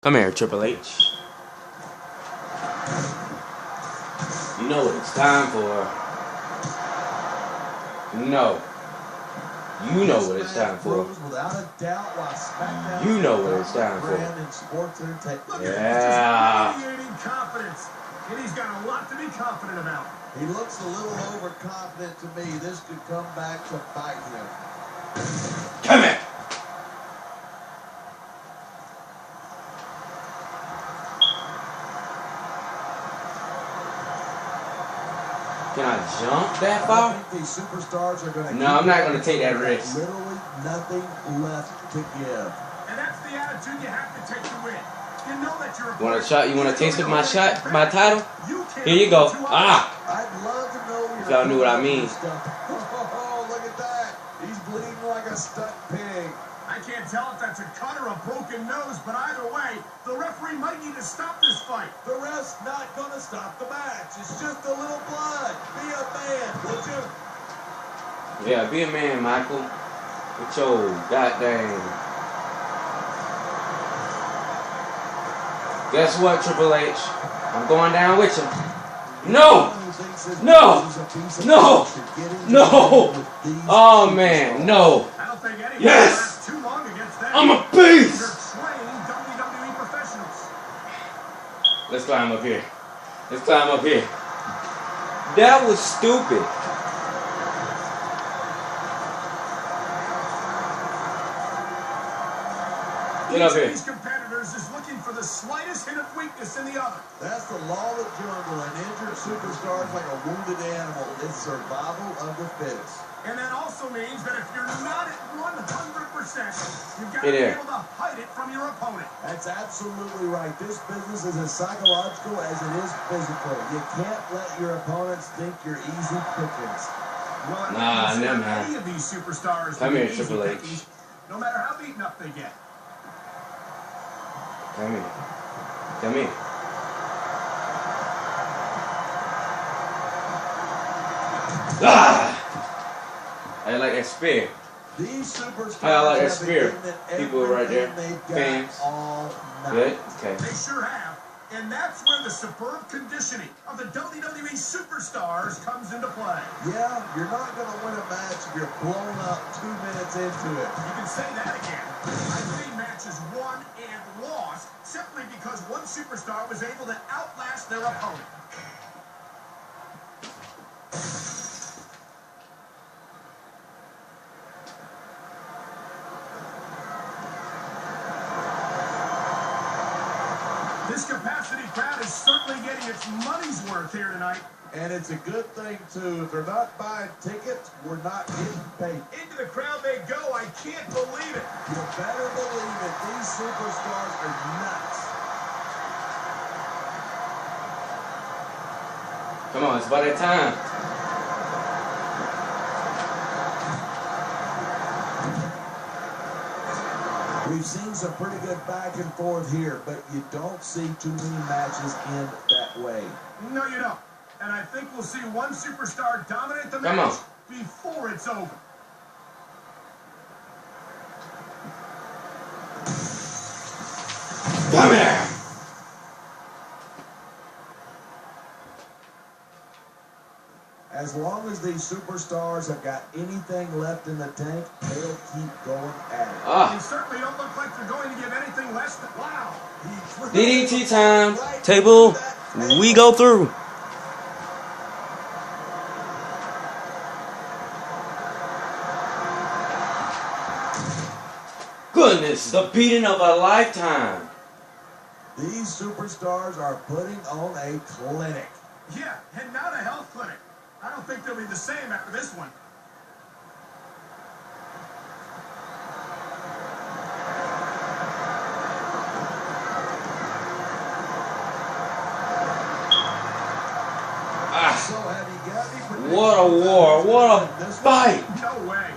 Come here, Triple H. You know what it's time for. No. You know what it's time for. You know what it's time for. Yeah. And he's got a lot to be confident about. He looks a little overconfident to me. This could come back to bite him. Come here. Can I jump that far? I think these superstars are going to. No, I'm not going to take that risk. Literally nothing left to give. And that's the attitude you have to take to win. You know that you're. Want a shot? You want a taste of my shot, my title? Here you go. Ah! I'd love to know if y'all knew what I mean. Oh, look at that! He's bleeding like a stuck pig. I can't tell if that's a cut or a broken nose, but either way, the referee might need to stop this fight. The ref's not going to stop the match. It's just a little blood. Be a man, would you? Yeah, be a man, Michael. With your goddamn. Guess what, Triple H? I'm going down with you. No! No! No! No! Oh, man, no. Yes! I'm a beast! Let's climb up here. Let's climb up here. That was stupid. Get up here. These competitors is looking for the slightest hint of weakness in the other. That's the law of the jungle. An injured superstar is like a wounded animal. It's survival of the fittest. And that also means that if you're not at 100%, you've got to Hey be there. able to hide it from your opponent. That's absolutely right. This business is as psychological as it is physical. You can't let your opponents think you're easy pickings. Well, Nah, never mind. any of these superstars Come here, easy Triple H. pickings, no matter how beaten up they get. Come here. Come here. Ah! I like that spear. These superstars I like that have spear. been given People right there. everything they've got Fans. all night. Good? Okay. They sure have. And that's where the superb conditioning of the WWE superstars comes into play. Yeah, you're not going to win a match if you're blown up 2 minutes into it. You can say that again. I've seen matches won and lost simply because one superstar was able to outlast their opponent. This capacity crowd is certainly getting its money's worth here tonight. And it's a good thing, too. If they're not buying tickets, we're not getting paid. Into the crowd they go. I can't believe it. You better believe it. These superstars are nuts. Come on, it's about that time. We've seen some pretty good back and forth here, but you don't see too many matches end that way. No, you don't. And I think we'll see one superstar dominate the Come match on. before it's over. Come here. As long as these superstars have got anything left in the tank, they'll keep going at it. They certainly don't look like they're going to give anything less than wow. DDT time. Table. We go through. Goodness, the beating of a lifetime. These superstars are putting on a clinic. Yeah, and not a health clinic. I don't think they'll be the same after this one. So have you got any predictions? What a war. What a fight. No way.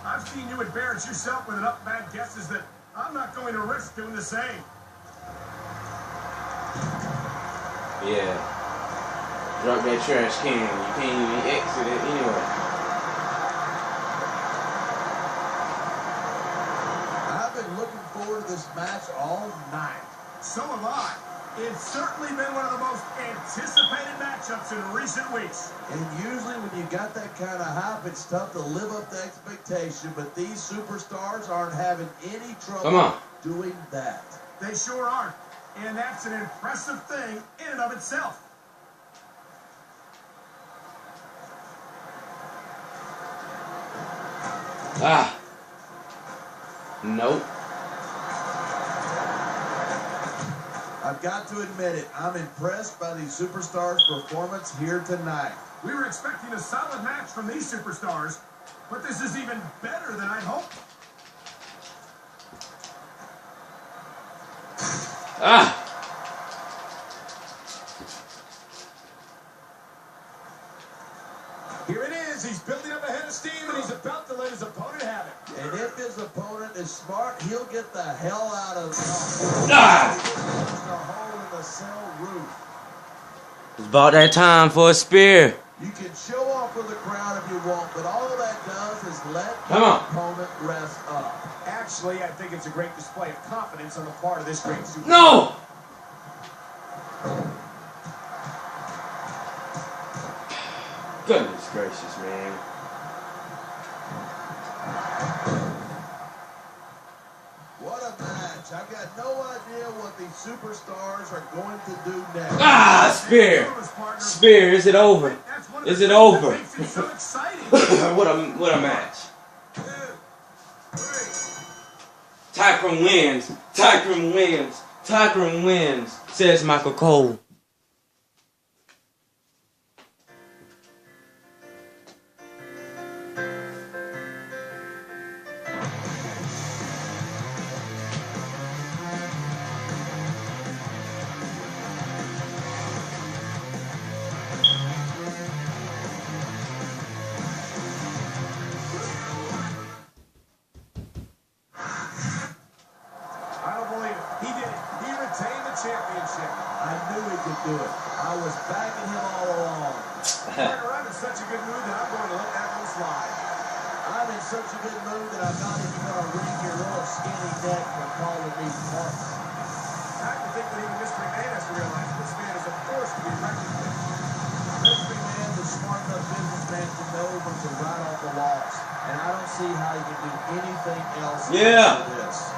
I've seen you embarrass yourself with enough bad guesses that I'm not going to risk doing the same. Yeah. Drop that trash can. You can't even exit it anyway. I've been looking forward to this match all night. So have I. It's certainly been one of the most anticipated matchups in recent weeks. And usually when you got that kind of hype, it's tough to live up to expectation, but these superstars aren't having any trouble doing that. They sure aren't. And that's an impressive thing in and of itself. Nope. I've got to admit it, I'm impressed by these superstars' performance here tonight. We were expecting a solid match from these superstars, but this is even better than I'd hoped. Here it is. He's building up a head of steam, and he's about to let his opponent have it. And if his opponent is smart, he'll get the hell out of the hole in the cell roof. It's about that time for a spear. You can show off for the crowd if you want, but all that does is let the opponent rest up. Actually, I think it's a great display of confidence on the part of this great superstar. No! Goodness gracious, man. What a match. I've got no idea what these superstars are going to do next. Spear. Spear, is it over? Is it over? What a match. Tyron wins. Tyron wins. Tyron wins, says Michael Cole. Championship. I knew he could do it. I was backing him all along. Partner, I'm in such a good mood that I'm going to let that one slide. I'm in such a good mood that I'm not even going to wring your little skinny neck for calling me punks. I have to think that even Mr. McMahon has to realize this man is a force to be reckoned with. Mr. McMahon is a smart enough businessman to know when to write off the loss. And I don't see how he can do anything else after this.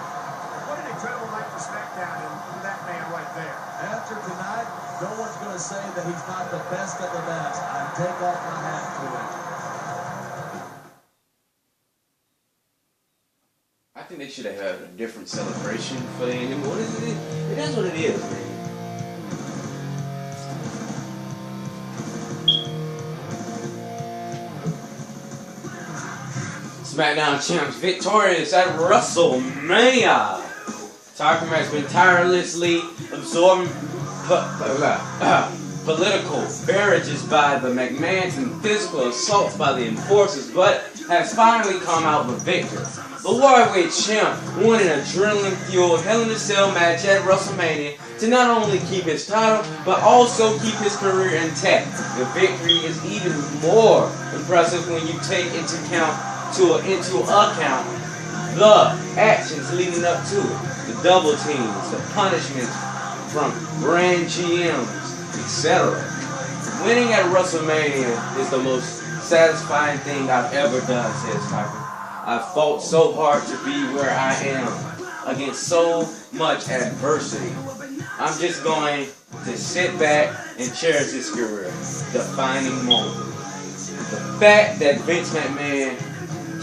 What an incredible night for SmackDown and that man right there. After tonight, no one's going to say that he's not the best of the best. I take off my hat to him. I think they should have had a different celebration for the end. What is it? It is what it is, man. SmackDown champs victorious at WrestleMania. Tyron has been tirelessly absorbing political barrages by the McMahons and physical assaults by the enforcers, but has finally come out the victor. The Worldwide Champ won an adrenaline-fueled Hell in a Cell match at WrestleMania to not only keep his title, but also keep his career intact. The victory is even more impressive when you take into account the actions leading up to it, the double teams, the punishments from brand GMs, etc. Winning at WrestleMania is the most satisfying thing I've ever done, says Tyron. I've fought so hard to be where I am against so much adversity. I'm just going to sit back and cherish this career, defining moment. The fact that Vince McMahon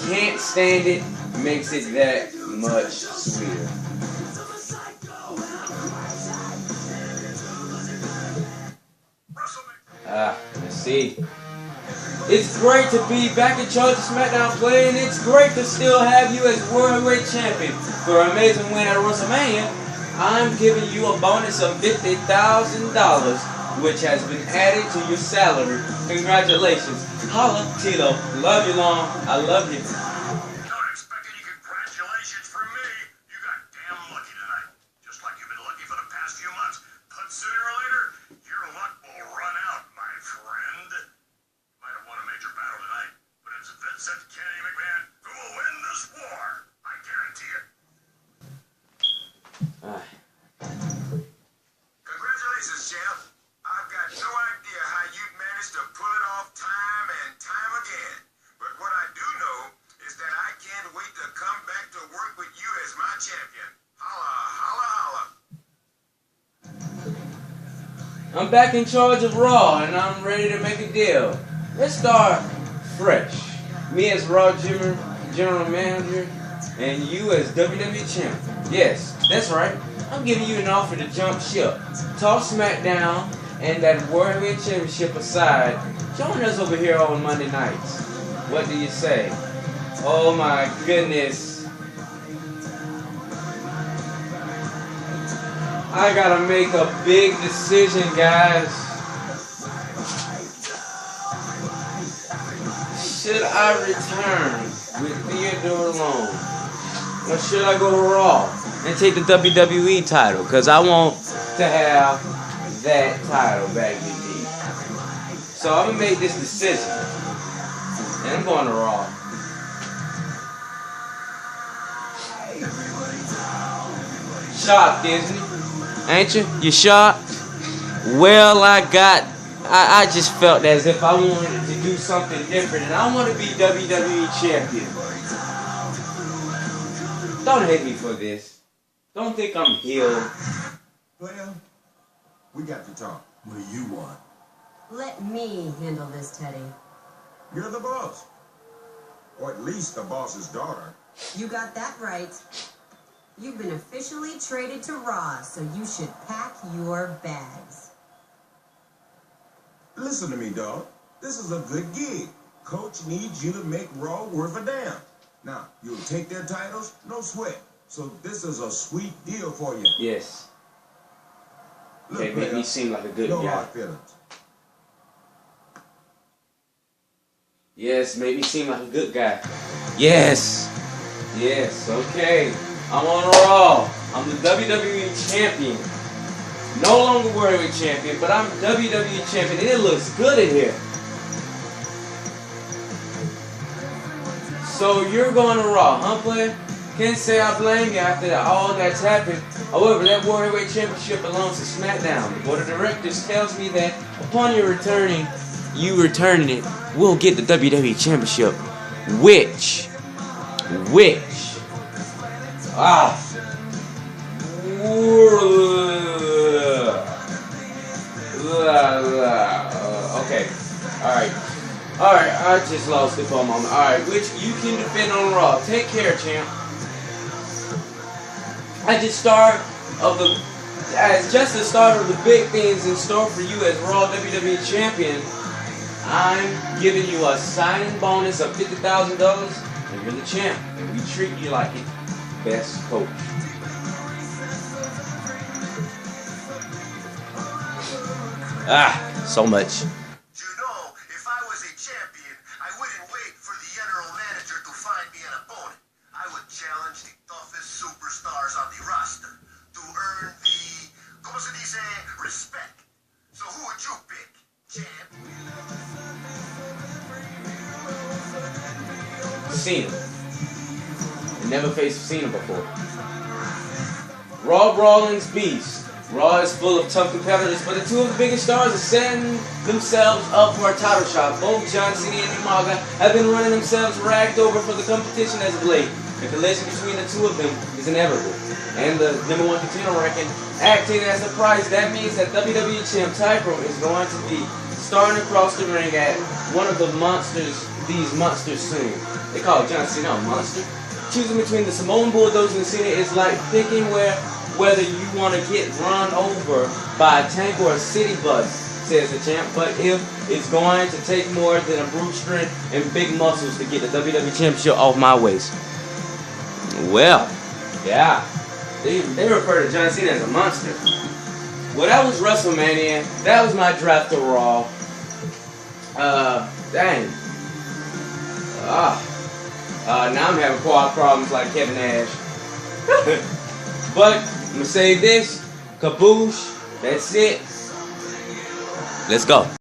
can't stand it makes it that much sweeter. Let's see. It's great to be back in charge of SmackDown Play, and it's great to still have you as Worldwide Champion. For an amazing win at WrestleMania, I'm giving you a bonus of $50,000, which has been added to your salary. Congratulations. Holla, Tito. Love you, Long. I love you. Don't expect any congratulations from me. You got damn lucky tonight. Just like you've been lucky for the past few months. But sooner or later, your luck will run out, my friend. You might have won a major battle tonight, but it's Vincent Kenny McMahon who will win this war. I guarantee it. I'm back in charge of Raw, and I'm ready to make a deal. Let's start fresh. Me as Raw General Manager, and you as WWE Champ. Yes, that's right. I'm giving you an offer to jump ship. Toss SmackDown and that World Heavyweight Championship aside. Join us over here on Monday nights. What do you say? Oh my goodness. I gotta make a big decision, guys. Should I return with Theodore alone? Or should I go to Raw and take the WWE title? Because I want to have that title back indeed. So I'm going to make this decision. And I'm going to Raw. Shocked, isn't it? Ain't you? You shocked? Well, I just felt as if I wanted to do something different. And I want to be WWE Champion. Don't hate me for this. Don't think I'm healed. Player, we got to talk. What do you want? Let me handle this, Teddy. You're the boss. Or at least the boss's daughter. You got that right. You've been officially traded to Raw, so you should pack your bags. Listen to me, dog. This is a good gig. Coach needs you to make Raw worth a damn. Now, you'll take their titles, no sweat. So this is a sweet deal for you. Yes. Look, They make me seem like a good no guy. hard feelings. Yes, made me seem like a good guy. Yes. Yes, okay. I'm on Raw. I'm the WWE Champion. No longer World Heavyweight Champion, but I'm WWE Champion. And it looks good in here. So you're going to Raw, huh, player? Can't say I blame you after all that's happened. However, that World Heavyweight Championship belongs to SmackDown. The board of directors tells me that upon you returning it, we'll get the WWE Championship. Which, okay, alright, I just lost it for a moment. Alright, which you can defend on Raw. Take care, champ. As just the start of the big things in store for you as Raw WWE Champion, I'm giving you a signing bonus of $50,000, and you're the champ, and we treat you like it. Best coach. So much. You know, if I was a champion, I wouldn't wait for the general manager to find me an opponent. I would challenge the toughest superstars on the roster to earn the, ¿cómo se dice? Respect. So who would you pick, champ? Cena. Never faced Cena before. Raw Brawling's Beast. Raw is full of tough competitors, but the two of the biggest stars are setting themselves up for a title shot. Both John Cena and Umaga have been running themselves ragged over for the competition as of late. The collision between the two of them is inevitable. And the #1 contender ranking acting as the prize. That means that WWE Champ title is going to be starting across the ring at one of the these monsters soon. They call John Cena a monster. Choosing between the Samoan Bulldogs and Cena is like picking whether you want to get run over by a tank or a city bus, says the champ. But if it's going to take more than a brute strength and big muscles to get the WWE Championship off my waist. Well, yeah. They refer to John Cena as a monster. Well, that was WrestleMania. That was my draft to Raw. Dang. Now I'm having quad problems like Kevin Nash. But I'm gonna say this, kaboosh, that's it. Let's go.